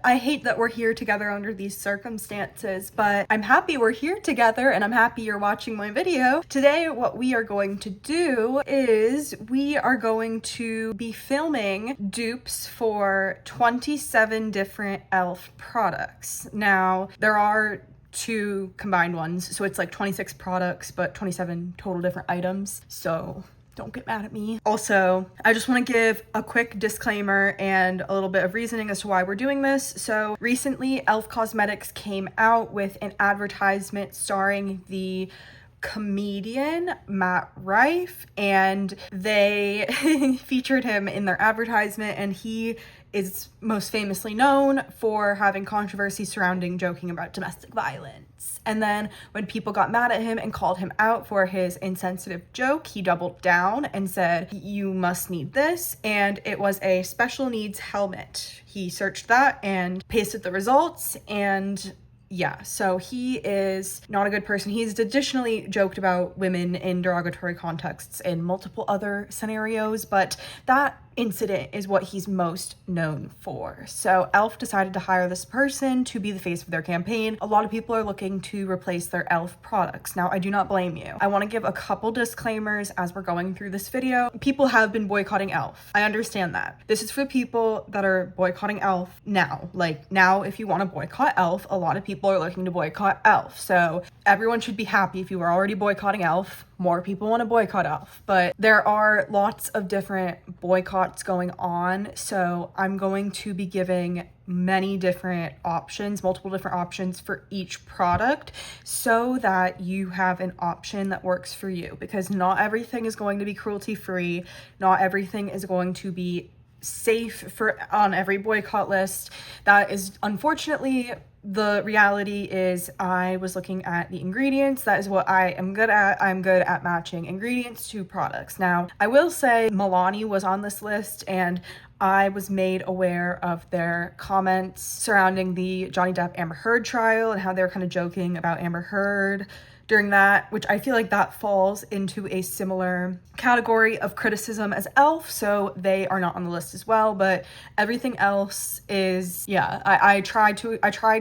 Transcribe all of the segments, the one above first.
I hate that we're here together under these circumstances, but I'm happy we're here together and I'm happy you're watching my video. Today, what we are going to do is we are going to be filming dupes for 27 different e.l.f. products. Now, there are 2 combined ones, so it's like 26 products, but 27 total different items. So don't get mad at me. Also, I just want to give a quick disclaimer and a little bit of reasoning as to why we're doing this. So recently, e.l.f. Cosmetics came out with an advertisement starring the comedian Matt Rife, and they featured him in their advertisement, and he is most famously known for having controversy surrounding joking about domestic violence. And then when people got mad at him and called him out for his insensitive joke, he doubled down and said, "You must need this." And it was a special needs helmet. He searched that and pasted the results, and yeah, so he is not a good person. He's additionally joked about women in derogatory contexts in multiple other scenarios, but that incident is what he's most known for. So e.l.f. decided to hire this person to be the face of their campaign. A lot of people are looking to replace their e.l.f. products. Now, I do not blame you. I want to give a couple disclaimers as we're going through this video. People have been boycotting e.l.f. I understand that. This is for people that are boycotting e.l.f. now. Like, now, if you want to boycott e.l.f., a lot of people are looking to boycott e.l.f. So everyone should be happy if you were already boycotting e.l.f. More people want to boycott e.l.f. But there are lots of different boycotts going on, so I'm going to be giving many different options, multiple different options for each product, so that you have an option that works for you, because not everything is going to be cruelty free, not everything is going to be safe for on every boycott list. That is unfortunately the reality. Is I was looking at the ingredients. That is what I am good at. I'm good at matching ingredients to products. Now, I will say Milani was on this list, and I was made aware of their comments surrounding the Johnny Depp Amber Heard trial and how they were kind of joking about Amber Heard during that, which I feel like that falls into a similar category of criticism as e.l.f., so they are not on the list as well. But everything else is, yeah, I tried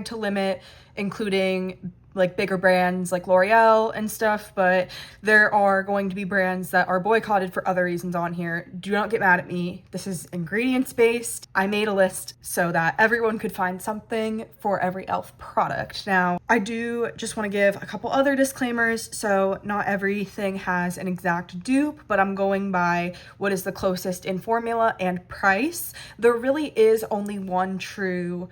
to limit including like bigger brands like L'Oreal and stuff, but there are going to be brands that are boycotted for other reasons on here. Do not get mad at me. This is ingredients based. I made a list so that everyone could find something for every e.l.f. product. Now, I do just want to give a couple other disclaimers. So not everything has an exact dupe, but I'm going by what is the closest in formula and price. There really is only one true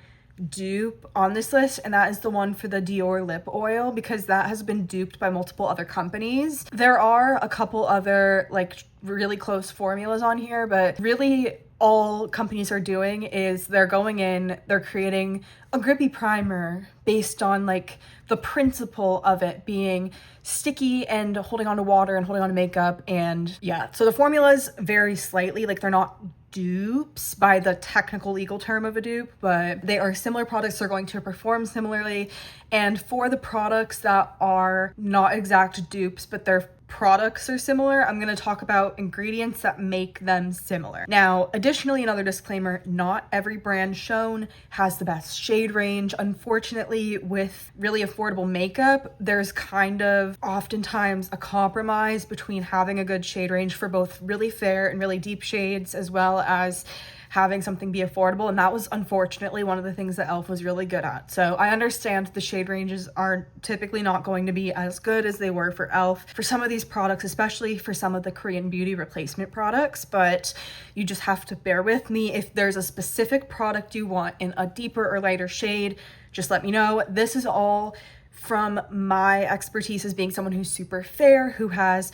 dupe on this list, and that is the one for the Dior lip oil, because that has been duped by multiple other companies. There are a couple other like really close formulas on here, but really all companies are doing is they're going in, they're creating a grippy primer based on like the principle of it being sticky and holding on to water and holding on to makeup. And yeah, so the formulas vary slightly, like they're not dupes by the technical legal term of a dupe, but they are similar products. They're going to perform similarly. And for the products that are not exact dupes, but their products are similar, I'm going to talk about ingredients that make them similar. Now, additionally, another disclaimer, not every brand shown has the best shade range. Unfortunately, with really affordable makeup, there's kind of oftentimes a compromise between having a good shade range for both really fair and really deep shades, as well as having something be affordable. And that was unfortunately one of the things that e.l.f. was really good at. So I understand the shade ranges are typically not going to be as good as they were for e.l.f. for some of these products, especially for some of the Korean beauty replacement products, but you just have to bear with me. If there's a specific product you want in a deeper or lighter shade, just let me know. This is all from my expertise as being someone who's super fair, who has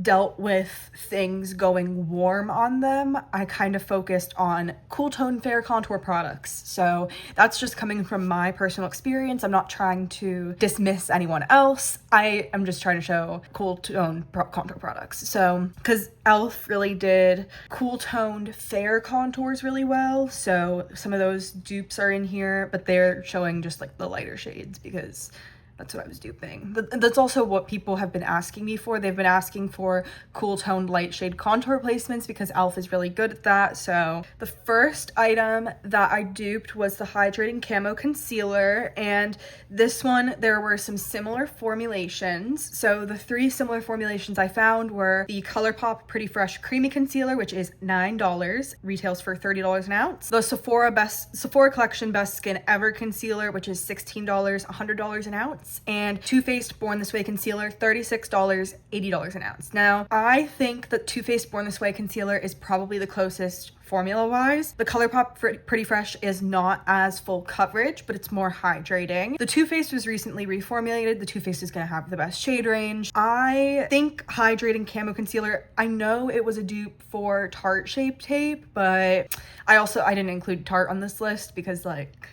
dealt with things going warm on them. I kind of focused on cool tone fair contour products. So that's just coming from my personal experience. I'm not trying to dismiss anyone else. I am just trying to show cool tone contour products. So, because e.l.f. really did cool toned fair contours really well. So some of those dupes are in here, but they're showing just like the lighter shades because That's what I was duping. That's also what people have been asking me for. They've been asking for cool toned light shade contour replacements because e.l.f. is really good at that. So the first item that I duped was the Hydrating Camo Concealer, and this one, there were some similar formulations. So the 3 similar formulations I found were the ColourPop Pretty Fresh Creamy Concealer, which is $9, retails for $30 an ounce. The Sephora Collection Best Skin Ever Concealer, which is $16, $100 an ounce. And Too Faced Born This Way Concealer, $36, $80 an ounce. Now, I think that Too Faced Born This Way Concealer is probably the closest formula-wise. The ColourPop Pretty Fresh is not as full coverage, but it's more hydrating. The Too Faced was recently reformulated. The Too Faced is going to have the best shade range. I think Hydrating Camo Concealer, I know it was a dupe for Tarte Shape Tape, but I didn't include Tarte on this list because, like,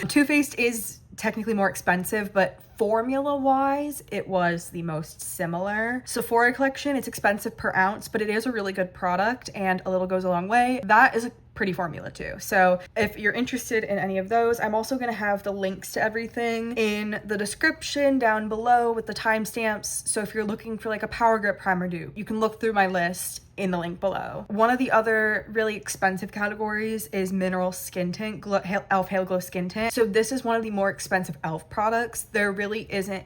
Too Faced is technically more expensive, but formula wise it was the most similar. Sephora Collection, it's expensive per ounce, but it is a really good product and a little goes a long way. That is a pretty formula too. So if you're interested in any of those, I'm also going to have the links to everything in the description down below with the timestamps. So if you're looking for like a Power Grip primer dupe, you can look through my list in the link below. One of the other really expensive categories is mineral skin tint, e.l.f. Halo Glow Skin Tint. So this is one of the more expensive e.l.f. products. There really isn't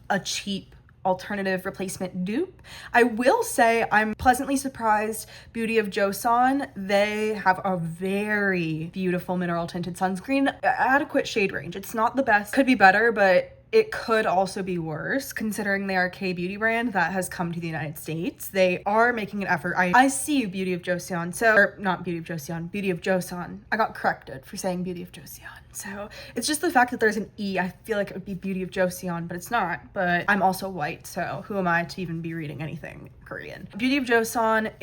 a cheap alternative replacement dupe. I will say I'm pleasantly surprised. Beauty of Joseon, they have a very beautiful mineral tinted sunscreen, adequate shade range. It's not the best, could be better, but it could also be worse considering they are a K-beauty brand that has come to the United States. They are making an effort. I see you, Beauty of Joseon. Or not Beauty of Joseon, Beauty of Joseon. I got corrected for saying Beauty of Joseon. So it's just the fact that there's an E. I feel like it would be Beauty of Joseon, but it's not. But I'm also white, so who am I to even be reading anything Korean? Beauty of Joseon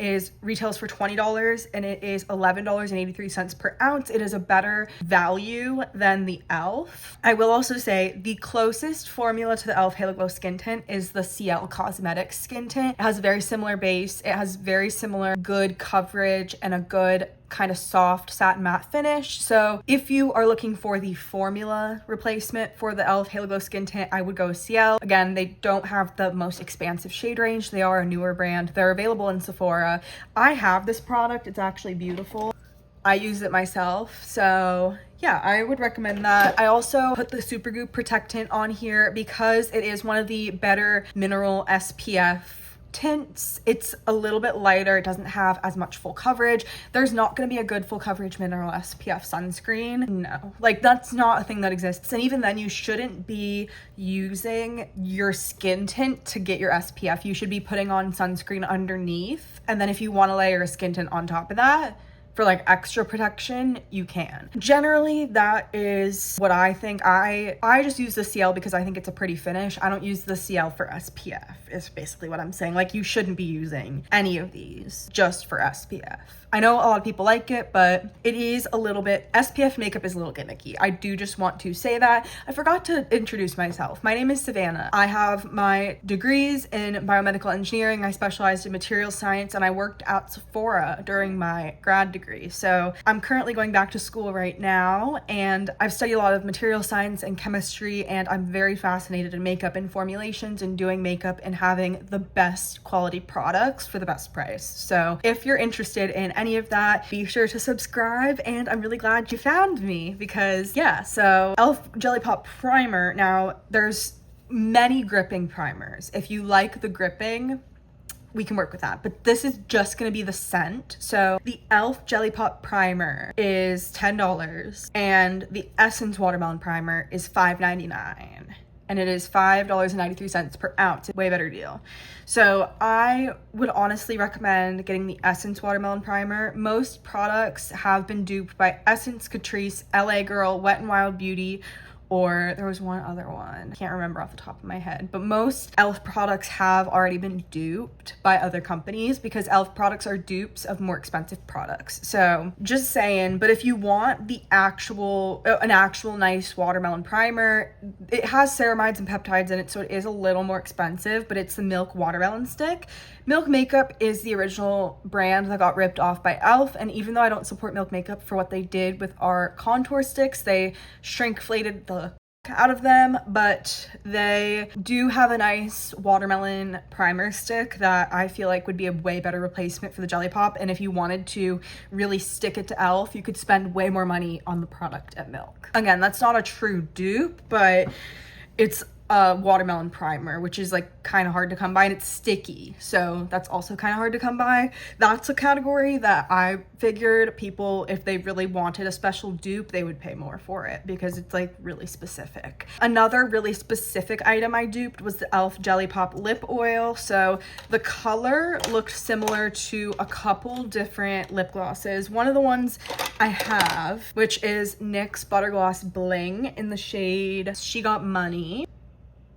retails for $20 and it is $11.83 per ounce. It is a better value than the e.l.f. I will also say the closest formula to the e.l.f. Halo Glow Skin Tint is the CL Cosmetics Skin Tint. It has a very similar base. It has very similar good coverage and a good kind of soft satin matte finish. So if you are looking for the formula replacement for the e.l.f. Halo Glow Skin Tint, I would go with CL. Again, they don't have the most expansive shade range. They are a newer brand. They're available in Sephora. I have this product. It's actually beautiful. I use it myself, so yeah, I would recommend that. I also put the Supergoop Protectant on here because it is one of the better mineral SPF tints. It's a little bit lighter. It doesn't have as much full coverage. There's not going to be a good full coverage mineral SPF sunscreen. No, like that's not a thing that exists. And even then, you shouldn't be using your skin tint to get your SPF. You should be putting on sunscreen underneath. And then if you want to layer a skin tint on top of that, for like extra protection, you can. Generally, that is what I think. I just use the CL because I think it's a pretty finish. I don't use the CL for SPF, is basically what I'm saying. Like, you shouldn't be using any of these just for SPF. I know a lot of people like it, but it is a little bit, SPF makeup is a little gimmicky. I do just want to say that. I forgot to introduce myself. My name is Savannah. I have my degrees in biomedical engineering. I specialized in material science and I worked at Sephora during my grad degree. So I'm currently going back to school right now and I've studied a lot of material science and chemistry, and I'm very fascinated in makeup and formulations and doing makeup and having the best quality products for the best price. So if you're interested in any of that, be sure to subscribe, and I'm really glad you found me because yeah, so e.l.f. Jelly Pop Primer. Now there's many gripping primers. If you like the gripping, we can work with that, but this is just gonna be the scent. So the e.l.f. Jelly Pop Primer is $10 and the Essence Watermelon Primer is $5.99. And it is $5.93 per ounce. Way better deal. So I would honestly recommend getting the Essence Watermelon Primer. Most products have been duped by Essence, Catrice, LA Girl, Wet n Wild Beauty, or there was one other one. I can't remember off the top of my head, but most e.l.f. products have already been duped by other companies because e.l.f. products are dupes of more expensive products. So just saying, but if you want the an actual nice watermelon primer, it has ceramides and peptides in it, so it is a little more expensive, but it's the Milk Watermelon Stick. Milk Makeup is the original brand that got ripped off by e.l.f. And even though I don't support Milk Makeup for what they did with our contour sticks, they shrinkflated the out of them, but they do have a nice watermelon primer stick that I feel like would be a way better replacement for the Jelly Pop. And if you wanted to really stick it to e.l.f., you could spend way more money on the product at Milk. Again, that's not a true dupe, but it's a watermelon primer, which is like kind of hard to come by, and it's sticky, so that's also kind of hard to come by. That's a category that I figured people, if they really wanted a special dupe, they would pay more for it because it's like really specific. Another really specific item I duped was the e.l.f. Jelly Pop lip oil. So the color looked similar to a couple different lip glosses. One of the ones I have, which is NYX Butter Gloss Bling in the shade She Got Money.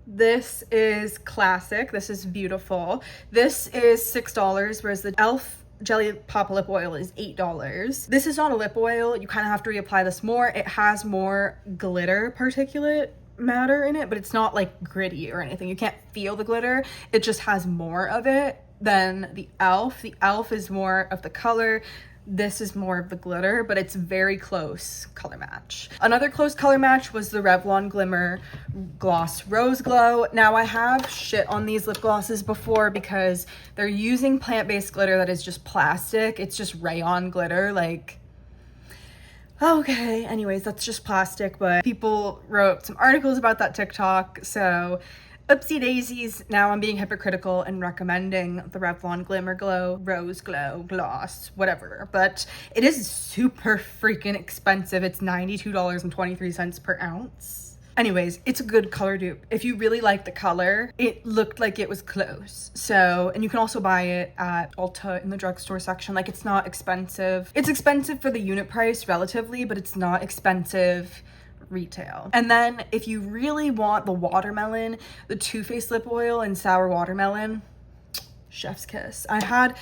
This is classic. This is beautiful. This is $6, whereas the e.l.f. Jelly Pop lip oil is $8. This is not a lip oil. You kind of have to reapply this more. It has more glitter particulate matter in it, but it's not like gritty or anything. You can't feel the glitter. It just has more of it than the e.l.f. The e.l.f. is more of the color. This is more of the glitter, but it's very close color match. Another close color match was the Revlon Glimmer Gloss Rose Glow. Now, I have shit on these lip glosses before because they're using plant-based glitter that is just plastic. It's just rayon glitter, like, okay, anyways, that's just plastic, but people wrote some articles about that TikTok, so oopsie daisies. Now I'm being hypocritical and recommending the Revlon Glimmer Glow Rose Glow Gloss, whatever, but it is super freaking expensive. It's $92.23 per ounce. Anyways, it's a good color dupe. If you really like the color, it looked like it was close. So, and you can also buy it at Ulta in the drugstore section. Like, it's not expensive. It's expensive for the unit price relatively, but it's not expensive retail. And then if you really want the watermelon, the Too Faced lip oil in Sour Watermelon, chef's kiss. I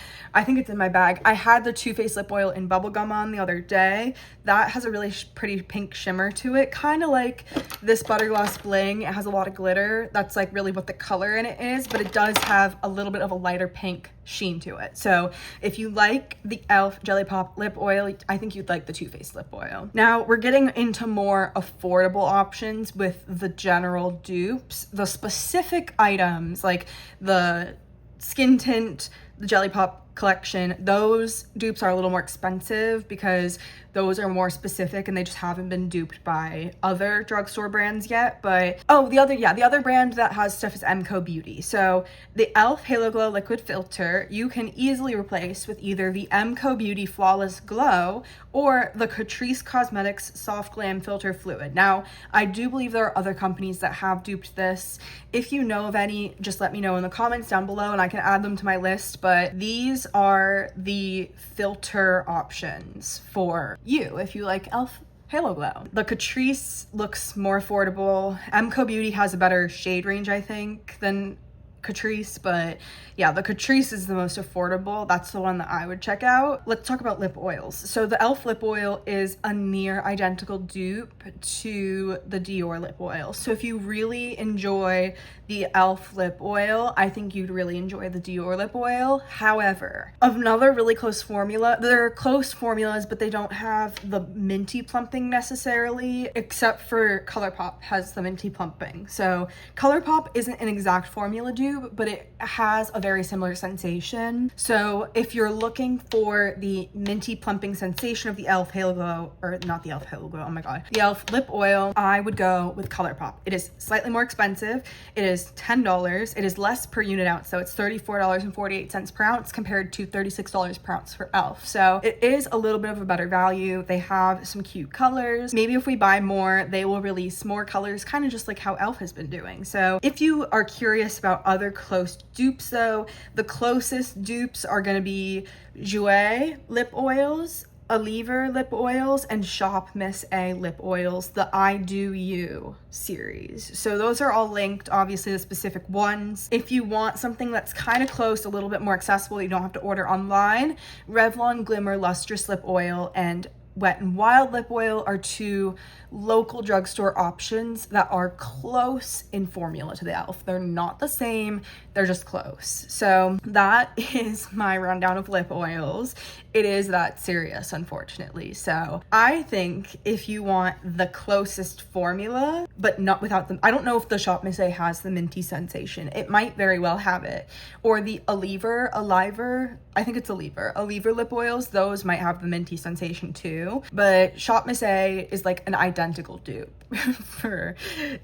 think it's in my bag. I had the Too Faced lip oil in Bubblegum on the other day. That has a really pretty pink shimmer to it, kind of like this Butter Gloss Bling. It has a lot of glitter. That's like really what the color in it is, but it does have a little bit of a lighter pink sheen to it. So if you like the e.l.f. Jelly Pop lip oil, I think you'd like the Too Faced lip oil. Now we're getting into more affordable options with the general dupes. The specific items like the Skin Tint, the Jelly Pop collection, those dupes are a little more expensive because those are more specific and they just haven't been duped by other drugstore brands yet. But oh, the other brand that has stuff is MCO Beauty. So the e.l.f. Halo Glow liquid filter you can easily replace with either the MCO Beauty Flawless Glow or the Catrice Cosmetics Soft Glam Filter Fluid. Now, I do believe there are other companies that have duped this. If you know of any, just let me know in the comments down below and I can add them to my list. But these are the filter options for you if you like e.l.f. Halo Glow. The Catrice looks more affordable. MCO Beauty has a better shade range, I think, than Catrice, but yeah, the Catrice is the most affordable. That's the one that I would check out. Let's talk about lip oils. So the e.l.f. lip oil is a near identical dupe to the Dior lip oil. So if you really enjoy the e.l.f. lip oil, I think you'd really enjoy the Dior lip oil. However, another really close formula, they're close formulas, but they don't have the minty plumping necessarily, except for ColourPop has the minty plumping. So ColourPop isn't an exact formula dupe, but it has a very similar sensation. So if you're looking for the minty plumping sensation of the e.l.f. Halo Glow, or not the e.l.f. Halo Glow, oh my god, the e.l.f. lip oil, I would go with ColourPop. It is slightly more expensive. It is $10. It is less per unit ounce, so it's $34.48 per ounce compared to $36 per ounce for e.l.f. So it is a little bit of a better value. They have some cute colors. Maybe if we buy more, they will release more colors, kind of just like how e.l.f. has been doing. So if you are curious about other close dupes though, the closest dupes are going to be Jouer lip oils, Aliver lip oils, and Shop Miss A lip oils, the I Do You series. So those are all linked, obviously the specific ones. If you want something that's kind of close, a little bit more accessible, you don't have to order online, Revlon Glimmer Lustrous lip oil and Wet n Wild lip oil are two local drugstore options that are close in formula to the e.l.f. They're not the same, they're just close. So that is my rundown of lip oils. It is that serious, unfortunately. So I think if you want the closest formula, but not without them, I don't know if the Shop Miss A has the minty sensation. It might very well have it. Or the Aliver, I think it's Aliver lip oils, those might have the minty sensation too. But Shop Miss A is like an identical dupe for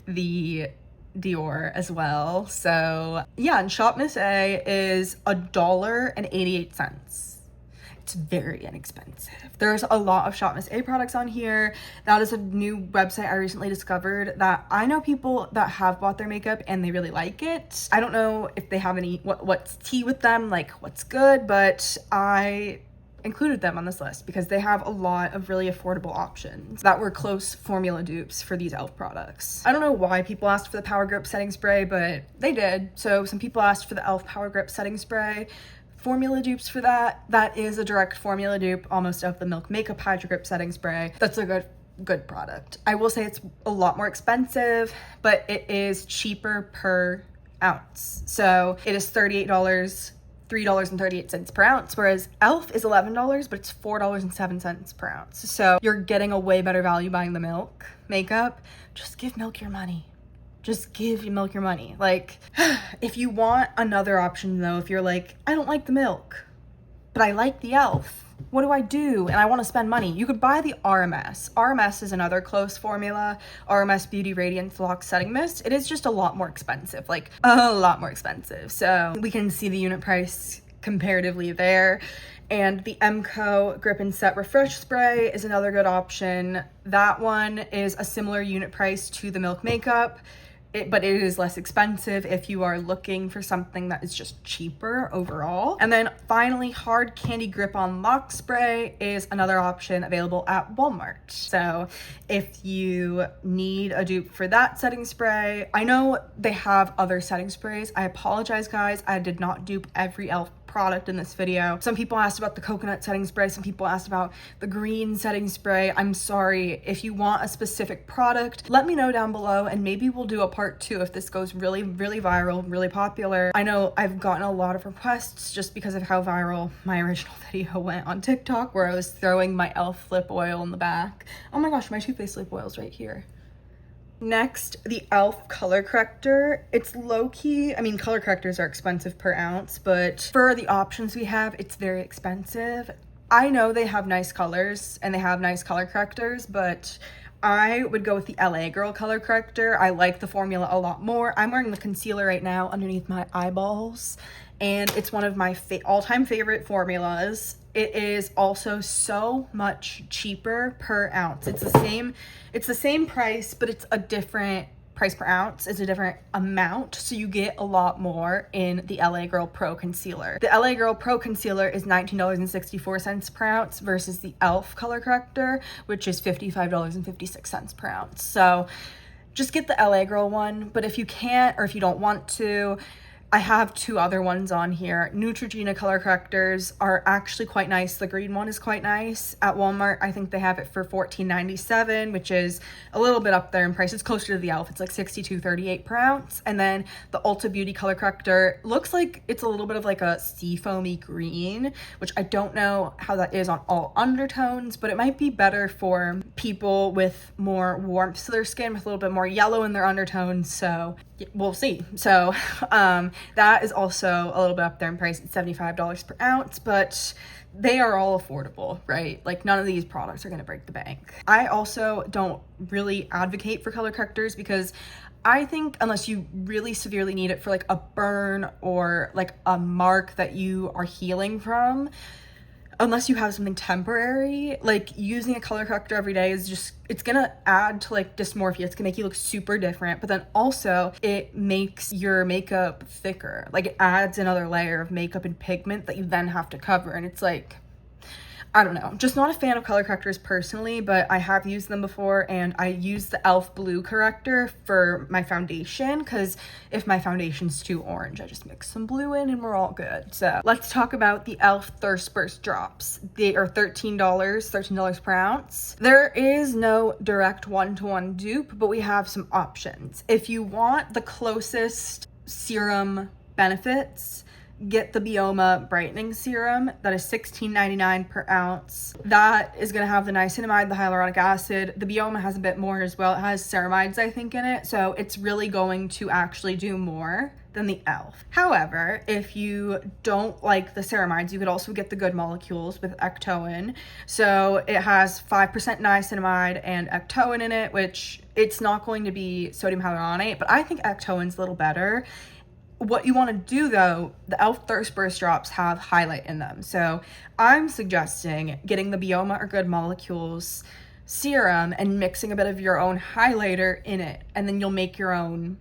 the Dior as well. So yeah, and Shop Miss A is $1.88. It's very inexpensive. There's a lot of Shop Miss A products on here. That is a new website I recently discovered that I know people that have bought their makeup and they really like it. I don't know if they have any, what's tea with them, like what's good, but I included them on this list because they have a lot of really affordable options that were close formula dupes for these e.l.f. products. I don't know why people asked for the Power Grip setting spray, but they did. So some people asked for the e.l.f. Power Grip setting spray. Formula dupes for that. That is a direct formula dupe almost of the Milk Makeup Hydro Grip setting spray. That's a good product. I will say it's a lot more expensive, but it is cheaper per ounce. So it is $38, $3.38 per ounce, whereas e.l.f. is $11, but it's $4.07 per ounce. So you're getting a way better value buying the Milk makeup. Just give Milk your money. Just give Milk your money. Like, if you want another option though, if you're like, I don't like the Milk, but I like the e.l.f., what do I do? And I want to spend money. You could buy the RMS. RMS is another close formula. RMS Beauty Radiance Lock Setting Mist. It is just a lot more expensive, like a lot more expensive. So we can see the unit price comparatively there. And the MCO Grip and Set Refresh Spray is another good option. That one is a similar unit price to the Milk Makeup, but it is less expensive if you are looking for something that is just cheaper overall. And then finally, Hard Candy Grip-On Lock Spray is another option available at Walmart. So if you need a dupe for that setting spray, I know they have other setting sprays. I apologize, guys. I did not dupe every e.l.f. product in this video. Some people asked about the coconut setting spray. Some people asked about the green setting spray. I'm sorry. If you want a specific product, let me know down below and maybe we'll do a part 2 if this goes really, really viral, really popular. I know I've gotten a lot of requests just because of how viral my original video went on TikTok where I was throwing my e.l.f. lip oil in the back. Oh my gosh, my Too Faced lip oil's right here. Next, the e.l.f. color corrector. It's low-key, I mean, color correctors are expensive per ounce, but for the options we have, it's very expensive. I know they have nice colors and they have nice color correctors, but I would go with the LA Girl color corrector. I like the formula a lot more. I'm wearing the concealer right now underneath my eyeballs, and it's one of my all-time favorite formulas. It is also so much cheaper per ounce. It's the same price, but it's a different price per ounce. It's a different amount, so you get a lot more in the LA Girl Pro Concealer. The LA Girl Pro Concealer is $19.64 per ounce versus the e.l.f. color corrector, which is $55.56 per ounce. So just get the LA Girl one, but if you can't or if you don't want to, I have 2 other ones on here. Neutrogena color correctors are actually quite nice. The green one is quite nice. At Walmart, I think they have it for $14.97, which is a little bit up there in price. It's closer to the e.l.f. It's like $62.38 per ounce. And then the Ulta Beauty color corrector looks like it's a little bit of like a seafoamy green, which I don't know how that is on all undertones, but it might be better for people with more warmth to their skin, with a little bit more yellow in their undertones. So we'll see. So that is also a little bit up there in price. It's $75 per ounce, but they are all affordable, right? Like none of these products are going to break the bank. I also don't really advocate for color correctors because I think unless you really severely need it for like a burn or like a mark that you are healing from, unless you have something temporary, like using a color corrector every day is just, it's gonna add to like dysmorphia. It's gonna make you look super different, but then also it makes your makeup thicker. Like it adds another layer of makeup and pigment that you then have to cover. And it's like, I don't know, just not a fan of color correctors personally, but I have used them before, and I use the e.l.f. blue corrector for my foundation, because if my foundation's too orange, I just mix some blue in and we're all good. So let's talk about the e.l.f. Thirst Burst drops. They are $13 per ounce. There is no direct one-to-one dupe, but we have some options. If you want the closest serum benefits, get the Bioma brightening serum. That is $16.99 per ounce. That is going to have the niacinamide, the hyaluronic acid. The Bioma has a bit more as well. It has ceramides, I think, in it, so it's really going to actually do more than the e.l.f. However, if you don't like the ceramides, you could also get the good molecules with ectoin. So it has 5% niacinamide and ectoin in it, which it's not going to be sodium hyaluronate, but I think ectoin's a little better. What you want to do though, the e.l.f. Thirst Burst drops have highlight in them. So I'm suggesting getting the Bioma or Good Molecules serum and mixing a bit of your own highlighter in it, and then you'll make your own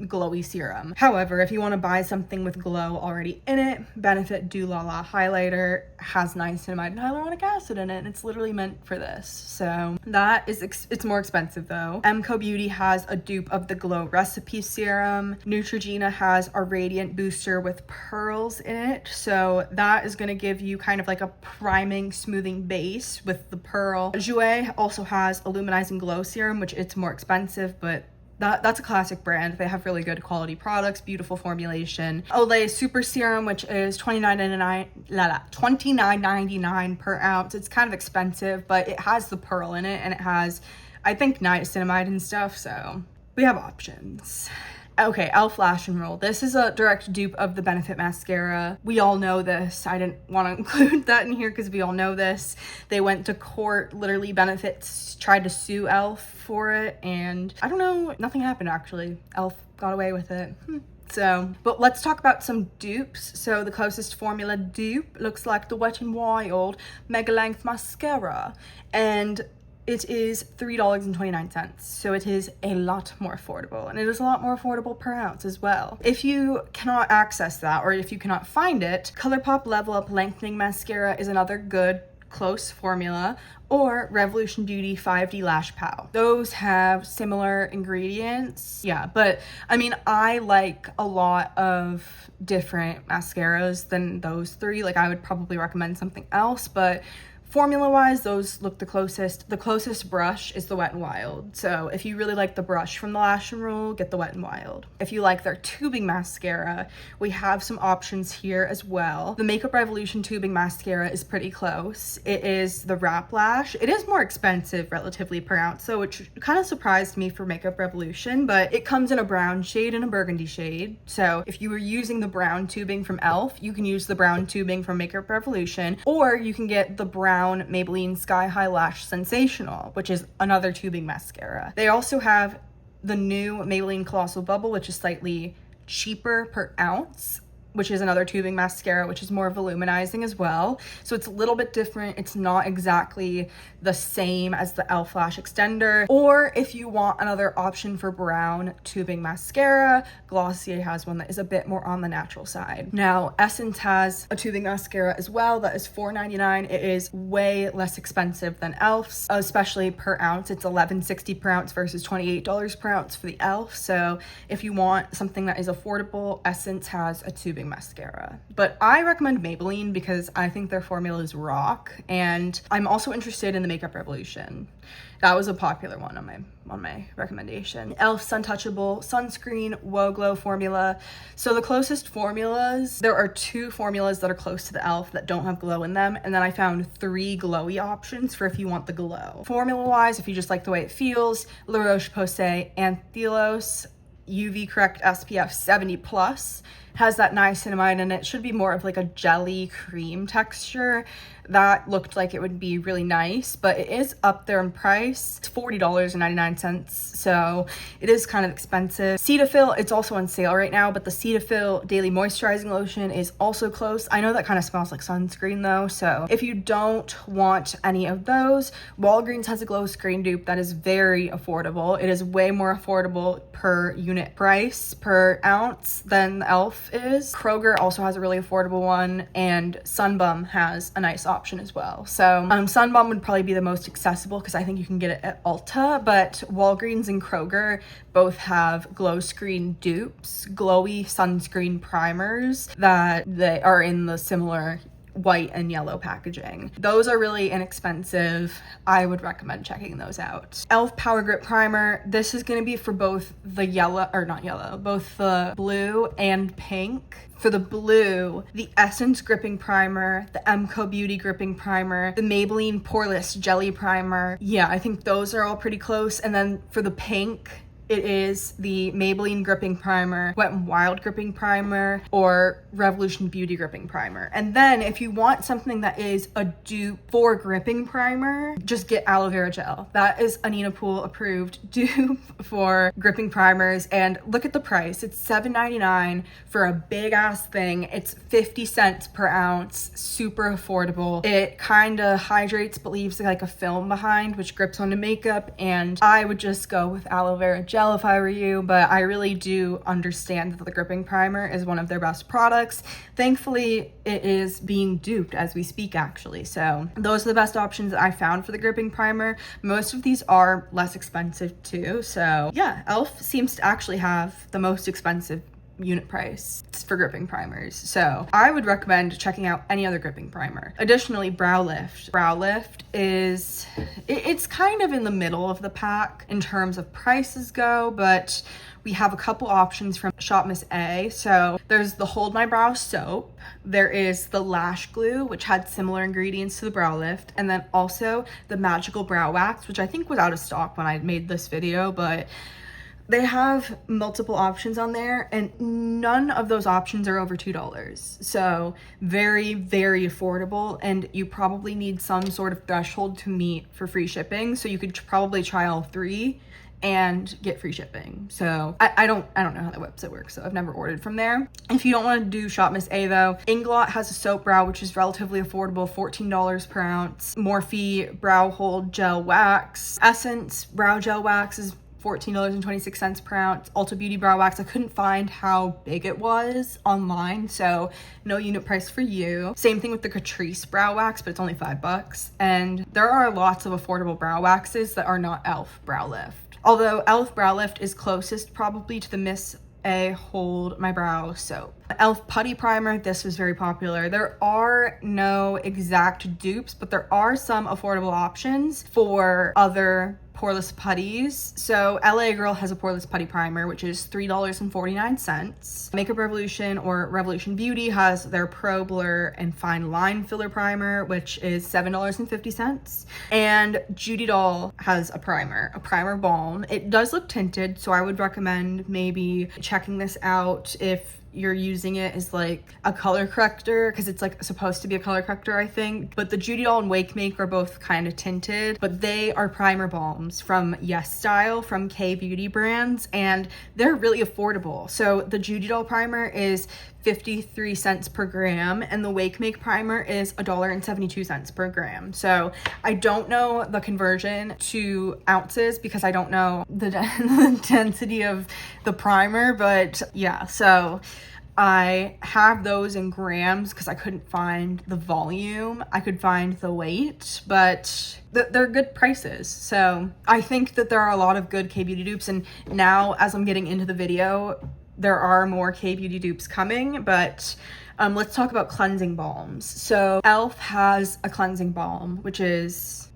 glowy serum. However, if you want to buy something with glow already in it, Benefit Do La La highlighter has niacinamide and hyaluronic acid in it, and it's literally meant for this. So that is it's more expensive though. MCO Beauty has a dupe of the Glow Recipe serum. Neutrogena has a radiant booster with pearls in it, so that is going to give you kind of like a priming, smoothing base with the pearl. Jouer also has a luminizing glow serum, which it's more expensive, but that's a classic brand. They have really good quality products, beautiful formulation. Olay Super Serum, which is $29.99 per ounce. It's kind of expensive, but it has the pearl in it, and it has, I think, niacinamide and stuff, so we have options. Okay, e.l.f. Lash and Roll. This is a direct dupe of the Benefit Mascara. We all know this. I didn't want to include that in here because we all know this. They went to court. Literally, Benefit tried to sue e.l.f. for it, and I don't know, nothing happened actually. e.l.f. got away with it. So, but let's talk about some dupes. So the closest formula dupe looks like the Wet n Wild Mega Length Mascara, and it is $3.29, so it is a lot more affordable, and it is a lot more affordable per ounce as well. If you cannot access that, or if you cannot find it, ColourPop Level Up Lengthening Mascara is another good close formula, or Revolution Beauty 5D Lash Pow. Those have similar ingredients. Yeah, but I mean, I like a lot of different mascaras than those three. Like, I would probably recommend something else, but formula wise, those look the closest. The closest brush is the Wet n Wild. So if you really like the brush from the Lash and Roll, get the Wet n Wild. If you like their tubing mascara, we have some options here as well. The Makeup Revolution tubing mascara is pretty close. It is the Wrap Lash. It is more expensive relatively per ounce, so which kind of surprised me for Makeup Revolution, but it comes in a brown shade and a burgundy shade. So if you were using the brown tubing from e.l.f., you can use the brown tubing from Makeup Revolution, or you can get the brown Maybelline Sky High Lash Sensational, which is another tubing mascara. They also have the new Maybelline Colossal Bubble, which is slightly cheaper per ounce, which is another tubing mascara, which is more voluminizing as well. So it's a little bit different. It's not exactly the same as the e.l.f. Lash Xtndr. Or if you want another option for brown tubing mascara, Glossier has one that is a bit more on the natural side. Now, Essence has a tubing mascara as well that is $4.99. It is way less expensive than e.l.f.'s, especially per ounce. It's $11.60 per ounce versus $28 per ounce for the e.l.f. So if you want something that is affordable, Essence has a tubing mascara. But I recommend Maybelline because I think their formulas rock, and I'm also interested in the Makeup Revolution. That was a popular one on my recommendation. e.l.f. Suntouchable Sunscreen Woe Glow formula. So the closest formulas, there are 2 formulas that are close to the e.l.f. that don't have glow in them, and then I found 3 glowy options for if you want the glow. Formula wise, if you just like the way it feels, La Roche-Posay Anthelos UV Correct SPF 70+. Has that niacinamide in it. Should be more of like a jelly cream texture. That looked like it would be really nice, but it is up there in price. It's $40.99, so it is kind of expensive. Cetaphil, it's also on sale right now, but the Cetaphil Daily Moisturizing Lotion is also close. I know that kind of smells like sunscreen though, so if you don't want any of those, Walgreens has a glow screen dupe that is very affordable. It is way more affordable per unit price, per ounce, than the e.l.f. is. Kroger also has a really affordable one, and Sunbum has a nice option as well. So Sun Balm would probably be the most accessible because I think you can get it at Ulta, but Walgreens and Kroger both have glow screen dupes, glowy sunscreen primers that they are in the similar white and yellow packaging. Those are really inexpensive. I would recommend checking those out. e.l.f. Power Grip Primer. This is going to be for both the yellow, or not yellow, both the blue and pink. For the blue, the Essence Gripping Primer, the MCO Beauty Gripping Primer, the Maybelline Poreless Jelly Primer. Yeah, I think those are all pretty close. And then for the pink, it is the Maybelline Gripping Primer, Wet n Wild Gripping Primer, or Revolution Beauty Gripping Primer. And then if you want something that is a dupe for gripping primer, just get aloe vera gel. That is a Nina Pool approved dupe for gripping primers. And look at the price. It's $7.99 for a big ass thing. It's 50 cents per ounce, super affordable. It kind of hydrates but leaves like a film behind, which grips onto makeup. And I would just go with aloe vera gel if I were you, but I really do understand that the gripping primer is one of their best products. Thankfully, it is being duped as we speak, actually. So those are the best options that I found for the gripping primer. Most of these are less expensive too. So yeah, e.l.f. seems to actually have the most expensive unit price for gripping primers, so I would recommend checking out any other gripping primer. Additionally, Brow Lift. Brow Lift is, it's kind of in the middle of the pack in terms of prices go, but we have a couple options from Shop Miss A. So there's the Hold My Brow soap, there is the Lash Glue, which had similar ingredients to the Brow Lift, and then also the Magical Brow Wax, which I think was out of stock when I made this video, but they have multiple options on there, and none of those options are over $2. So very, very affordable, and you probably need some sort of threshold to meet for free shipping. So you could probably try all three and get free shipping. So I don't know how that website works, so I've never ordered from there. If you don't want to do Shop Miss A though, Inglot has a soap brow, which is relatively affordable, $14 per ounce. Morphe Brow Hold Gel Wax. Essence Brow Gel Wax is $14.26 per ounce. Ulta Beauty Brow Wax, I couldn't find how big it was online, so no unit price for you. Same thing with the Catrice Brow Wax, but it's only $5. And there are lots of affordable brow waxes that are not e.l.f. Brow Lift. Although e.l.f. Brow Lift is closest probably to the Miss A Hold My Brow soap. e.l.f. Putty Primer, this was very popular. There are no exact dupes, but there are some affordable options for other poreless putties. So LA Girl has a poreless putty primer, which is $3.49. Makeup Revolution or Revolution Beauty has their Pro Blur and Fine Line Filler Primer, which is $7.50. And Judy Doll has a primer balm. It does look tinted, so I would recommend maybe checking this out if you're using it as like a color corrector, because it's like supposed to be a color corrector, I think. But the Judy Doll and Wake Make are both kind of tinted, but they are primer balms from Yes Style, from K Beauty brands, and they're really affordable. So the Judy Doll primer is 53 cents per gram, and the Wake Make primer is $1.72 per gram. So I don't know the conversion to ounces because I don't know the density of the primer, but yeah, so I have those in grams because I couldn't find the volume. I could find the weight, but they're good prices. So I think that there are a lot of good K-beauty dupes, and now as I'm getting into the video, there are more K-beauty dupes coming, but let's talk about cleansing balms. So e.l.f. has a cleansing balm, which is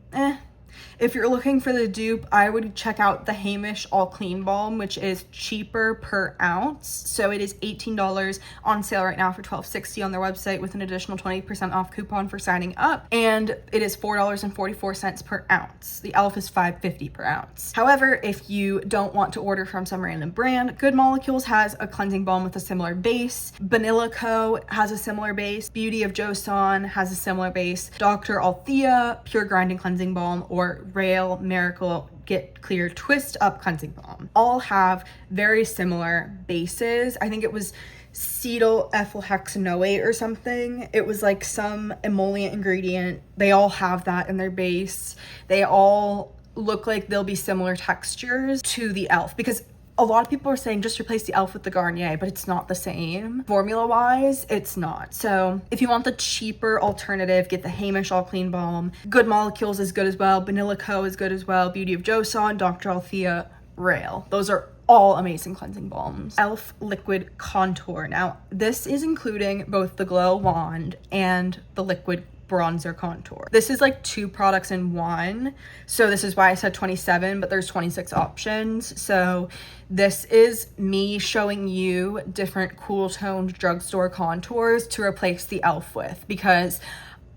If you're looking for the dupe, I would check out the Hamish All Clean Balm, which is cheaper per ounce. So it is $18 on sale right now for $12.60 on their website with an additional 20% off coupon for signing up. And it is $4.44 per ounce. The e.l.f. is $5.50 per ounce. However, if you don't want to order from some random brand, Good Molecules has a cleansing balm with a similar base. Vanilla Co. has a similar base. Beauty of Joseon has a similar base. Dr. Althea Pure Grinding Cleansing Balm, or Rail Miracle Get Clear Twist Up Cleansing Balm all have very similar bases. I think it was cetyl ethyl hexanoate or something. It was like some emollient ingredient. They all have that in their base. They all look like they'll be similar textures to the e.l.f. because a lot of people are saying just replace the e.l.f. with the Garnier, but it's not the same. Formula wise, it's not. So if you want the cheaper alternative, get the Hamish All Clean Balm. Good Molecules is good as well. Vanilla Co is good as well. Beauty of Joseon, Dr. Althea, Rail. Those are all amazing cleansing balms. e.l.f. Liquid Contour. Now, this is including both the Glow Wand and the Liquid Bronzer Contour. This is like 2 products in one. So this is why I said 27, but there's 26 options. So this is me showing you different cool toned drugstore contours to replace the e.l.f. with, because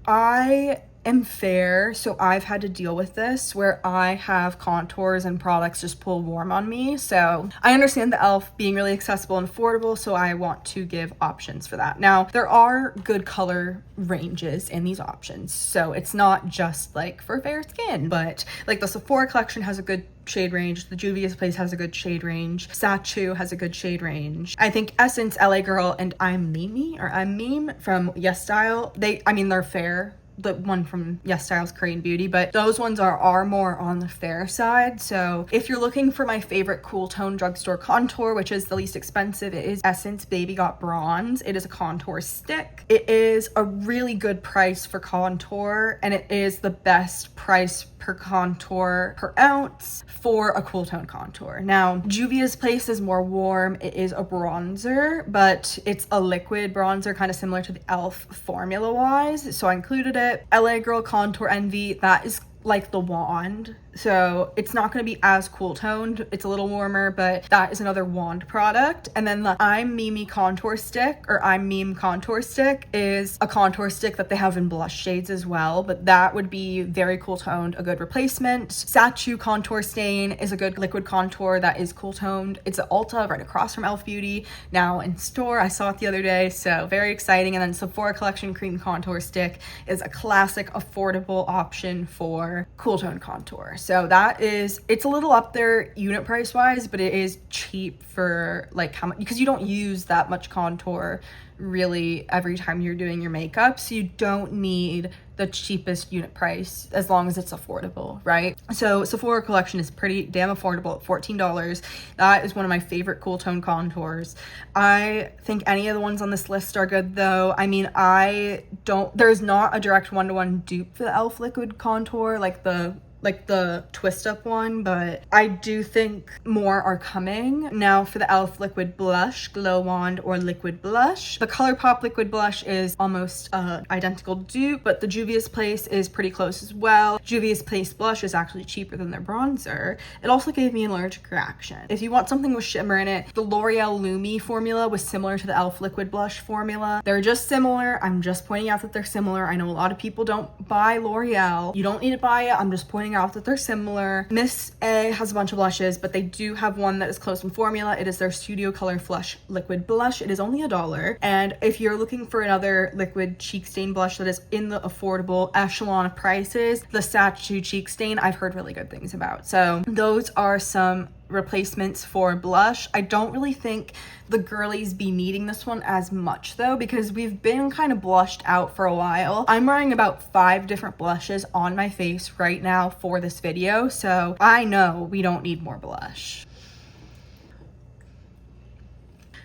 I am fair, so I've had to deal with this where I have contours and products just pull warm on me. So I understand the e.l.f. being really accessible and affordable, so I want to give options for that. Now, there are good color ranges in these options, so it's not just like for fair skin, but like the Sephora collection has a good shade range, the Juvia's Place has a good shade range, Sachu has a good shade range. I think Essence, LA Girl, and I'm Meme from Yes Style, they're fair. The one from Yes Style's Korean Beauty, but those ones are more on the fair side. So if you're looking for my favorite cool tone drugstore contour, which is the least expensive, it is Essence Baby Got Bronze. It is a contour stick. It is a really good price for contour, and it is the best price per contour per ounce for a cool tone contour. Now, Juvia's Place is more warm. It is a bronzer, but it's a liquid bronzer, kind of similar to the e.l.f. formula wise, so I included it. LA Girl Contour Envy, that is like the wand, so it's not going to be as cool toned. It's a little warmer, but that is another wand product. And then the I'm Meme contour stick, or I'm Meme contour stick, is a contour stick that they have in blush shades as well, but that would be very cool toned, a good replacement. Sachu Contour Stain is a good liquid contour that is cool toned. It's at Ulta right across from e.l.f. Beauty, now in store. I saw it the other day, so very exciting. And then Sephora Collection Cream Contour Stick is a classic affordable option for cool tone contour. So that is, it's a little up there unit price wise, but it is cheap for like how much, because you don't use that much contour really every time you're doing your makeup, so you don't need the cheapest unit price as long as it's affordable, right? So Sephora Collection is pretty damn affordable at $14. That is one of my favorite cool tone contours. I think any of the ones on this list are good though. I mean, there's not a direct one-to-one dupe for the e.l.f. liquid contour like the twist up one, but I do think more are coming. Now for the e.l.f. liquid blush, Glow Wand or liquid blush, the ColourPop liquid blush is almost identical dupe, but the Juvia's Place is pretty close as well. Juvia's Place blush is actually cheaper than their bronzer. It also gave me an allergic reaction. If you want something with shimmer in it, the L'Oreal Lumi formula was similar to the e.l.f. liquid blush formula. They're just similar. I'm just pointing out that they're similar. I know a lot of people don't buy L'Oreal. You don't need to buy it. I'm just pointing out that they're similar. Miss A has a bunch of blushes, but they do have one that is close in formula. It is their Studio Color Flush liquid blush. It is only $1. And if you're looking for another liquid cheek stain blush that is in the affordable echelon of prices, the Sachu Cheek Stain I've heard really good things about. So those are some replacements for blush. I don't really think the girlies be needing this one as much though, because we've been kind of blushed out for a while. I'm wearing about 5 different blushes on my face right now for this video, so I know we don't need more blush.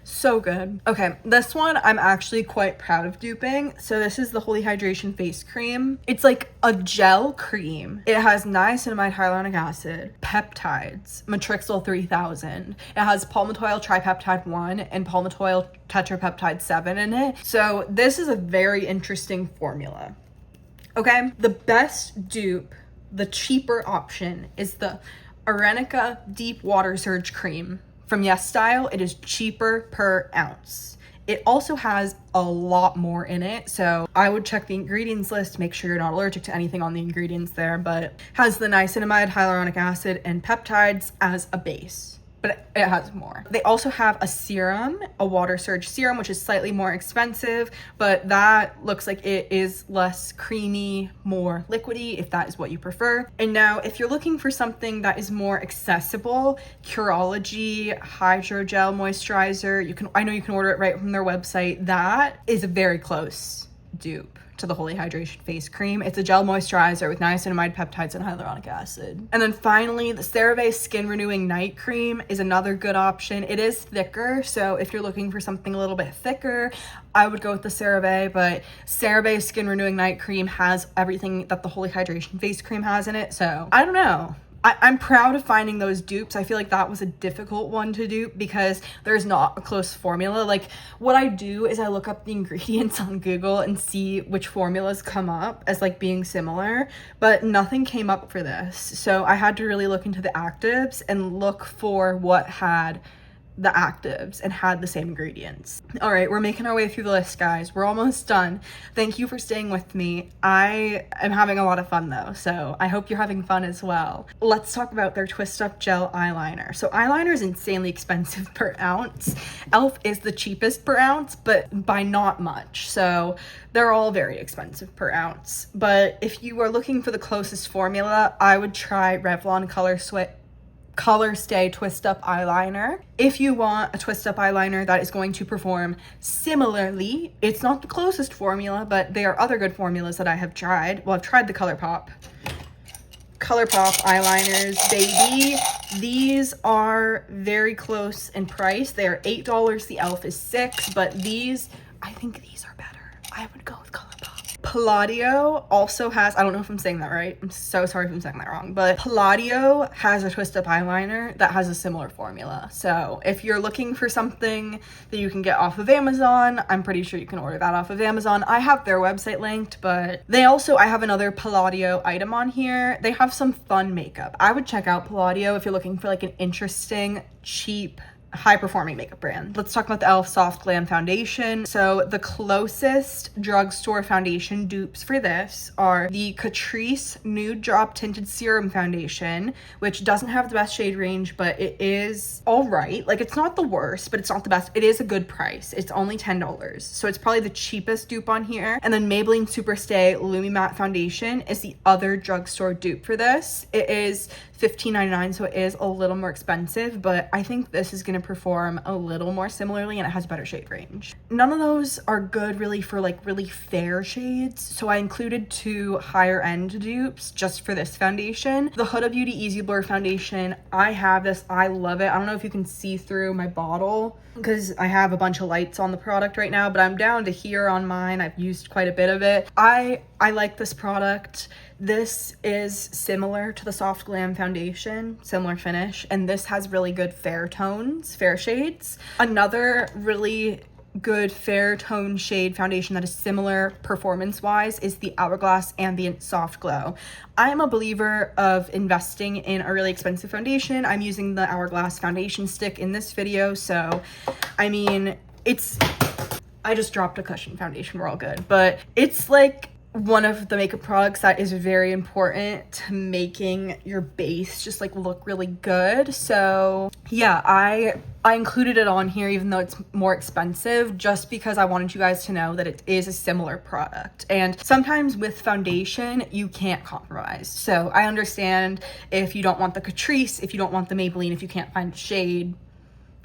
So good. Okay, this one I'm actually quite proud of duping. So this is the Holy Hydration Face Cream. It's like a gel cream. It has niacinamide hyaluronic acid, peptides, Matrixyl 3000. It has palmitoyl tripeptide 1 and palmitoyl tetrapeptide 7 in it. So this is a very interesting formula. Okay, the best dupe, the cheaper option, is the Arenica Deep Water Surge Cream from Yes Style. It is cheaper per ounce. It also has a lot more in it, so I would check the ingredients list, make sure you're not allergic to anything on the ingredients there, but has the niacinamide, hyaluronic acid, and peptides as a base. But it has more. They also have a serum, a water surge serum, which is slightly more expensive, but that looks like it is less creamy, more liquidy, if that is what you prefer. And now, if you're looking for something that is more accessible, Curology Hydrogel Moisturizer, I know you can order it right from their website. That is a very close dupe to the Holy Hydration Face Cream. It's a gel moisturizer with niacinamide peptides and hyaluronic acid. And then finally, the CeraVe Skin Renewing Night Cream is another good option. It is thicker, so if you're looking for something a little bit thicker, I would go with the CeraVe, but CeraVe Skin Renewing Night Cream has everything that the Holy Hydration Face Cream has in it, so I don't know. I'm proud of finding those dupes. I feel like that was a difficult one to dupe because there's not a close formula. Like, what I do is I look up the ingredients on Google and see which formulas come up as like being similar, but nothing came up for this. So I had to really look into the actives and look for what had the actives and had the same ingredients. All right, we're making our way through the list, guys. We're almost done. Thank you for staying with me. I am having a lot of fun though, so I hope you're having fun as well. Let's talk about their Twist Up Gel Eyeliner. So eyeliner is insanely expensive per ounce. e.l.f. is the cheapest per ounce, but by not much. So they're all very expensive per ounce. But if you are looking for the closest formula, I would try Revlon Color Stay Twist Up Eyeliner. If you want a twist up eyeliner that is going to perform similarly, it's not the closest formula, but there are other good formulas that I have tried. Well, I've tried the ColourPop eyeliners, baby. These are very close in price. They are $8. The e.l.f. is $6, but these, I think these are better. I would go with ColourPop. Palladio also has, I don't know if I'm saying that right, I'm so sorry if I'm saying that wrong, but Palladio has a twist up eyeliner that has a similar formula. So if you're looking for something that you can get off of Amazon, I'm pretty sure you can order that off of Amazon. I have their website linked, but I have another Palladio item on here. They have some fun makeup. I would check out Palladio if you're looking for like an interesting, cheap, high-performing makeup brand. Let's talk about the e.l.f. Soft Glam Foundation. So the closest drugstore foundation dupes for this are the Catrice Nude Drop Tinted Serum Foundation, which doesn't have the best shade range, but it is all right. Like, it's not the worst, but it's not the best. It is a good price. It's only $10, so it's probably the cheapest dupe on here. And then Maybelline Superstay Lumi Matte Foundation is the other drugstore dupe for this. It is $15.99, so it is a little more expensive, but I think this is going to perform a little more similarly and it has better shade range. None of those are good really for like really fair shades, so I included 2 higher end dupes just for this foundation. The Huda Beauty Easy Blur Foundation, I have this, I love it. I don't know if you can see through my bottle because I have a bunch of lights on the product right now, but I'm down to here on mine. I've used quite a bit of it. I like this product. This is similar to the Soft Glam Foundation, similar finish, and this has really good fair tones, fair shades. Another really good fair tone shade foundation that is similar performance-wise is the Hourglass Ambient Soft Glow. I am a believer of investing in a really expensive foundation. I'm using the Hourglass foundation stick in this video, so I mean, I just dropped a cushion foundation, we're all good, but it's like one of the makeup products that is very important to making your base just like look really good. So yeah, I included it on here even though it's more expensive, just because I wanted you guys to know that it is a similar product. And sometimes with foundation you can't compromise, so I understand if you don't want the Catrice, if you don't want the Maybelline, if you can't find a shade.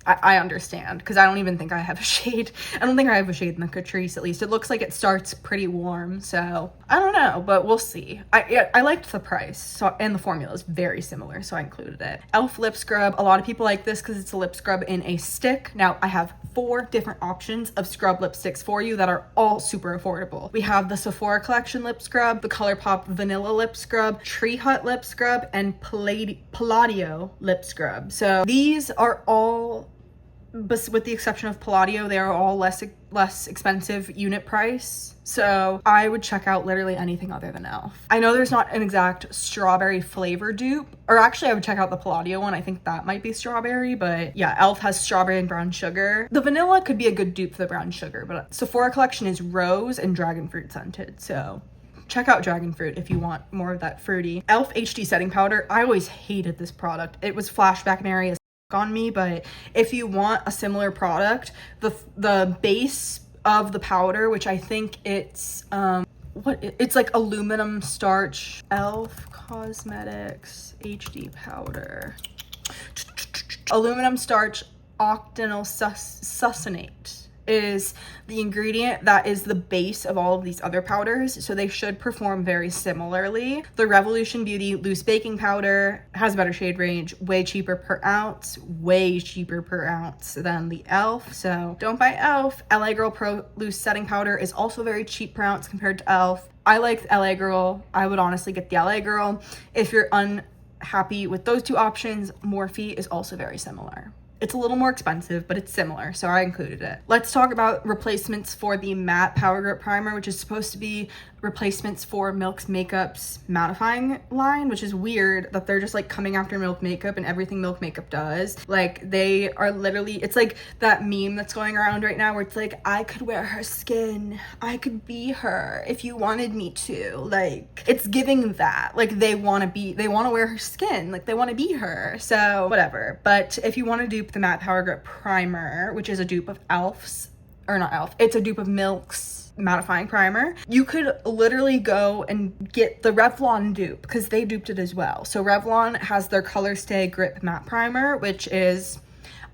I understand, because I don't even think I have a shade. I don't think I have a shade in the Catrice, at least. It looks like it starts pretty warm, so I don't know, but we'll see. I liked the price, and the formula is very similar, so I included it. e.l.f. Lip Scrub. A lot of people like this because it's a lip scrub in a stick. Now, I have 4 different options of scrub lipsticks for you that are all super affordable. We have the Sephora Collection Lip Scrub, the ColourPop Vanilla Lip Scrub, Tree Hut Lip Scrub, and Palladio Lip Scrub. So these are all, but with the exception of Palladio, they are all less expensive unit price. So I would check out literally anything other than e.l.f. I know there's not an exact strawberry flavor dupe, or actually I would check out the Palladio one. I think that might be strawberry, but yeah, e.l.f. has strawberry and brown sugar. The vanilla could be a good dupe for the brown sugar, but Sephora Collection is rose and dragon fruit scented. So check out dragon fruit if you want more of that fruity. e.l.f. HD setting powder. I always hated this product. It was flashback Mary as on me, but if you want a similar product, the base of the powder, which I think it's it's like aluminum starch, e.l.f. Cosmetics HD powder, aluminum starch octanyl succinate is the ingredient that is the base of all of these other powders, so they should perform very similarly. The Revolution Beauty Loose Baking Powder has a better shade range, way cheaper per ounce than the e.l.f. So don't buy e.l.f. LA Girl Pro Loose Setting Powder is also very cheap per ounce compared to e.l.f. I like the LA Girl. I would honestly get the LA Girl. If you're unhappy with those two options, Morphe is also very similar. It's a little more expensive, but it's similar, so I included it. Let's talk about replacements for the matte Power Grip Primer, which is supposed to be replacements for Milk's Makeup's mattifying line, which is weird that they're just like coming after Milk Makeup and everything Milk Makeup does. Like, they are literally, it's like that meme that's going around right now where it's like, I could wear her skin, I could be her if you wanted me to. Like, it's giving that. Like, they want to wear her skin, like they want to be her, so whatever. But if you want to dupe the matte Power Grip Primer, which is a dupe of e.l.f.'s, or not e.l.f., it's a dupe of Milk's mattifying primer, you could literally go and get the Revlon dupe because they duped it as well. So Revlon has their Color Stay Grip Matte Primer, which is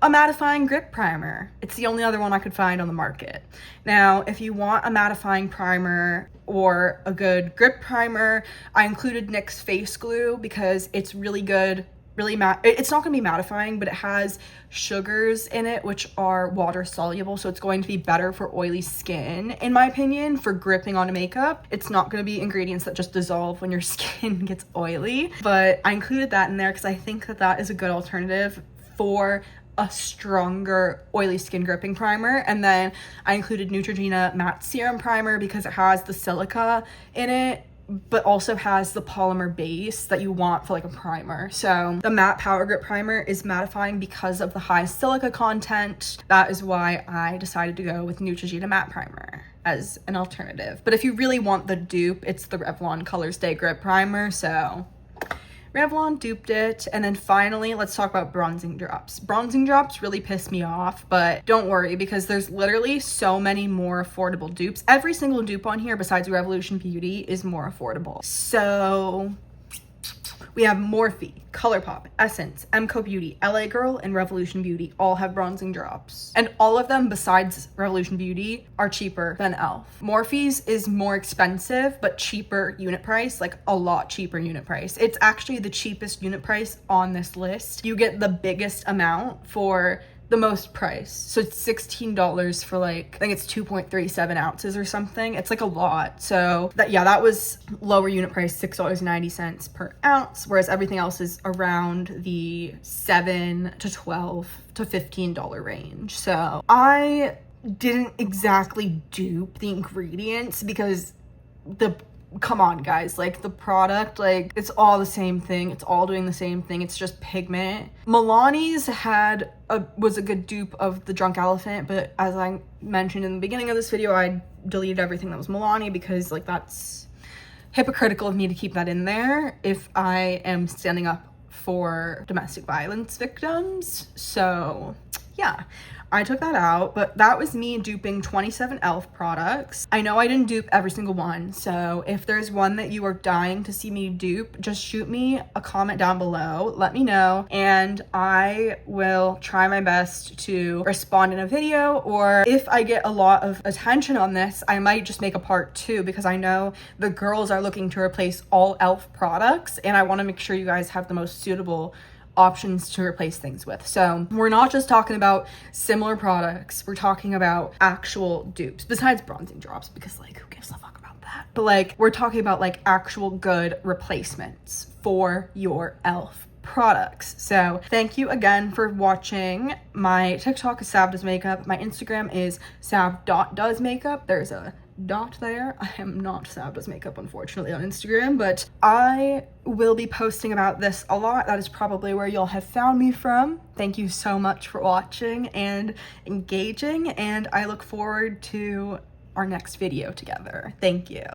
a mattifying grip primer. It's the only other one I could find on the market. Now, if you want a mattifying primer or a good grip primer, I included NYX Face Glue because it's really good. Really matte. It's not going to be mattifying, but it has sugars in it which are water soluble, so it's going to be better for oily skin, in my opinion, for gripping onto makeup. It's not going to be ingredients that just dissolve when your skin gets oily, but I included that in there because I think that that is a good alternative for a stronger oily skin gripping primer. And then I included Neutrogena Matte Serum Primer because it has the silica in it, but also has the polymer base that you want for like a primer. So the matte Power Grip Primer is mattifying because of the high silica content. That is why I decided to go with Neutrogena Matte Primer as an alternative. But if you really want the dupe, it's the Revlon Color Stay Grip Primer. So Revlon duped it. And then finally, let's talk about bronzing drops. Bronzing drops really piss me off, but don't worry because there's literally so many more affordable dupes. Every single dupe on here besides Revolution Beauty is more affordable. So we have Morphe, ColourPop, Essence, MCO Beauty, LA Girl, and Revolution Beauty all have bronzing drops. And all of them besides Revolution Beauty are cheaper than e.l.f. Morphe's is more expensive, but cheaper unit price, like a lot cheaper unit price. It's actually the cheapest unit price on this list. You get the biggest amount for the most price. So it's $16 for like, I think it's 2.37 ounces or something. It's like a lot. So that was lower unit price, $6.90 per ounce, whereas everything else is around the $7 to $12 to $15 range. So I didn't exactly dupe the ingredients because come on guys, like the product, like it's all the same thing, it's all doing the same thing, it's just pigment. Milani's was a good dupe of the Drunk Elephant, but as I mentioned in the beginning of this video, I deleted everything that was Milani because like that's hypocritical of me to keep that in there if I am standing up for domestic violence victims. So yeah, I took that out, but that was me duping 27 e.l.f. products. I know I didn't dupe every single one, so if there's one that you are dying to see me dupe, just shoot me a comment down below, let me know, and I will try my best to respond in a video, or if I get a lot of attention on this, I might just make a part 2 because I know the girls are looking to replace all e.l.f. products, and I want to make sure you guys have the most suitable options to replace things with. So we're not just talking about similar products, we're talking about actual dupes besides bronzing drops because like who gives a fuck about that, but like we're talking about like actual good replacements for your e.l.f. products. So thank you again for watching. My TikTok is sabdoesmakeup, my Instagram is sab.doesmakeup. There's a dot there. I am not sabdoesmakeup unfortunately on Instagram, but I will be posting about this a lot. That is probably where you'll have found me from. Thank you so much for watching and engaging, and I look forward to our next video together. Thank you.